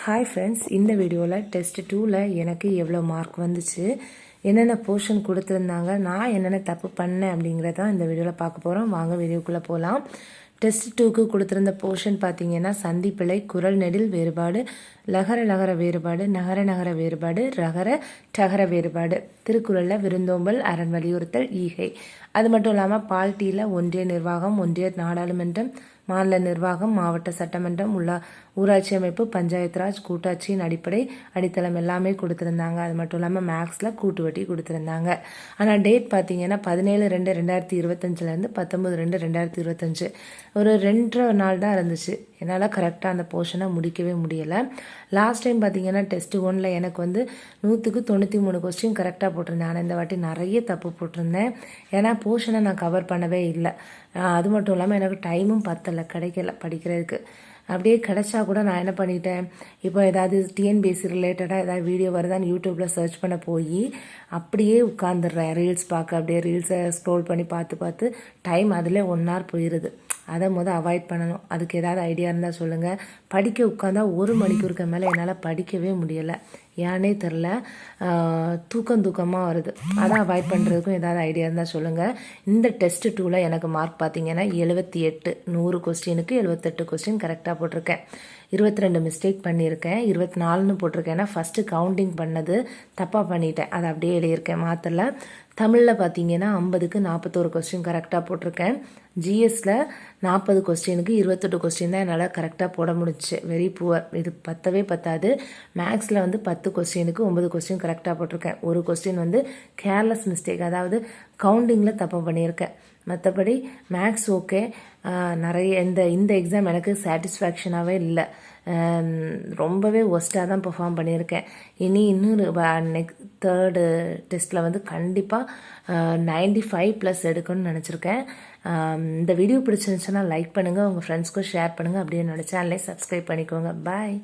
Hi friends, இந்த வீடியோவில் test 2ல் எனக்கு எவ்வளோ மார்க் வந்துச்சு, என்னென்ன போர்ஷன் கொடுத்துருந்தாங்க, நான் என்னென்ன தப்பு பண்ணேன் அப்படிங்கிறதான் இந்த வீடியோவில் பார்க்க போகிறோம். வாங்க வீடியோக்குள்ளே போகலாம். டெஸ்ட் 2க்கு கொடுத்துருந்த போர்ஷன் பார்த்தீங்கன்னா சந்திப்பிழை, குரல் நெடில் வேறுபாடு, லகர லகர வேறுபாடு, நகர நகர வேறுபாடு, ரகர டகர வேறுபாடு, திருக்குறளில் விருந்தோம்பல், அரண் வலியுறுத்தல், ஈகை. அது மட்டும் இல்லாமல் பால்டியில் ஒன்றிய நிர்வாகம், ஒன்றிய நாடாளுமன்றம், மாநில நிர்வாகம், மாவட்ட சட்டமன்றம், ஊராட்சி அமைப்பு, பஞ்சாயத்து ராஜ், கூட்டாட்சியின் அடிப்படை அடித்தளம் எல்லாமே கொடுத்துருந்தாங்க. அது மட்டும் இல்லாமல் மேக்ஸில் கூட்டு வட்டி கொடுத்துருந்தாங்க. ஆனால் டேட் பார்த்தீங்கன்னா 17/2/2025 19/2/2025 ஒரு 2.5 நாள் தான் இருந்துச்சு. என்னால் கரெக்டாக அந்த போர்ஷனை முடிக்கவே முடியலை. லாஸ்ட் டைம் பார்த்தீங்கன்னா டெஸ்ட் 1ல் எனக்கு வந்து 100க்கு 93 கொஸ்டின் கரெக்டாக போட்டிருந்தேன். ஆனால் இந்த வாட்டி நிறைய தப்பு போட்டிருந்தேன். ஏன்னா போர்ஷனை நான் கவர் பண்ணவே இல்லை. அது மட்டும் இல்லாமல் எனக்கு டைமும் பத்தலை, கிடைக்கல படிக்கிறதுக்கு. அப்படியே கிடைச்சா கூட நான் என்ன பண்ணிட்டேன், இப்போ ஏதாவது டிஎன்பிஎஸ்சி ரிலேட்டடாக ஏதாவது வீடியோ வருதான்னு யூடியூப்பில் சர்ச் பண்ண போய் அப்படியே உட்காந்துடுறேன் ரீல்ஸ் பார்க்க. அப்படியே ரீல்ஸை ஸ்க்ரோல் பண்ணி பார்த்து டைம் அதில் 1 hour போயிடுது. அதை அவாய்ட் பண்ணணும். அதுக்கு ஏதாவது ஐடியா இருந்தால் சொல்லுங்கள். படிக்க உட்காந்தா 1 மணிக்கூருக்கு மேலே என்னால் படிக்கவே முடியலை. ஏன்னே தெரில, தூக்கமாக வருது. அதை அவாய்ட் பண்ணுறதுக்கும் ஏதாவது ஐடியா இருந்தால் சொல்லுங்கள். இந்த டெஸ்ட் 2ல் எனக்கு மார்க் பார்த்தீங்கன்னா 78. 100 கொஸ்டினுக்கு 78 கொஸ்டின் கரெக்டாக போட்டிருக்கேன். 22 மிஸ்டேக் பண்ணியிருக்கேன். 24ன்னு போட்டிருக்கேன். ஏன்னா ஃபஸ்ட்டு கவுண்டிங் பண்ணது தப்பாக பண்ணிட்டேன். அதை அப்படியே எழுதியிருக்கேன், மாற்றலை. தமிழில் பார்த்தீங்கன்னா 50க்கு 41 கொஸ்டின் கரெக்டாக போட்டிருக்கேன். ஜிஎஸ்சில் 40 கொஸ்டினுக்கு 28 கொஸ்டின் தான் என்னால் கரெக்டாக போட முடிச்சு. Very poor. இது பத்தாது. மேக்ஸில் வந்து 10 கொஸ்டினுக்கு 9 கொஸ்டின் கரெக்டாக போட்டிருக்கேன். ஒரு கொஸ்டின் வந்து கேர்லெஸ் மிஸ்டேக், அதாவது கவுண்டிங்கில் தப்பு பண்ணியிருக்கேன். மற்றபடி மேக்ஸ் ஓகே. நிறைய இந்த எக்ஸாம் எனக்கு சாட்டிஸ்ஃபேக்ஷனாகவே இல்லை. ரொம்பவே ஒஸ்ட்டாக தான் பெர்ஃபார்ம் பண்ணியிருக்கேன். இன்னும் தேர்டு டெஸ்ட்டில் வந்து கண்டிப்பாக 95+ எடுக்கணும்னு நினச்சிருக்கேன். இந்த வீடியோ பிடிச்சிருந்துச்சுன்னா லைக் பண்ணுங்கள், உங்கள் ஃப்ரெண்ட்ஸ்க்கும் ஷேர் பண்ணுங்கள். அப்படியே என்னோட சேனலை சப்ஸ்கிரைப் பண்ணிக்கோங்க. பாய்.